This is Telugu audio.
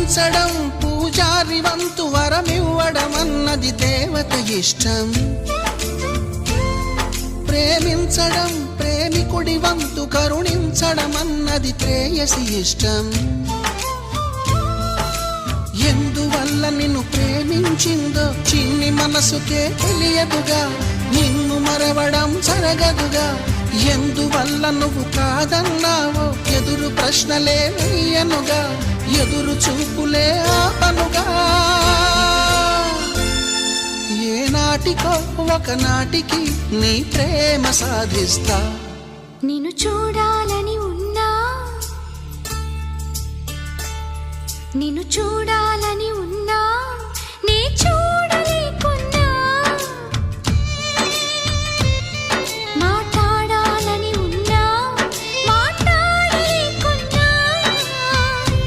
పూజించడం పూజారి వంతు వరమివ్వడం అన్నది దేవత ఇష్టం. ప్రేమించడం ప్రేమికుడి వంతు కరుణించడం అన్నది ప్రేయసి ఇష్టం. ఎందువల్ల నిన్ను ప్రేమించిందో చిన్ని మనసుకే తెలియదుగా, నిన్ను మరవడం జరగదుగా. ఎందువల్ల నువ్వు కాదన్నావో ఎదురు ప్రశ్నలే వేయనుగా, ఎదురు చూపులే ఆపనుగా. ఏనాటికో ఒకనాటికి నీ ప్రేమ సాధిస్తా. నిన్ను చూడాలని ఉన్నా, నిన్ను చూడాలని ఉన్నా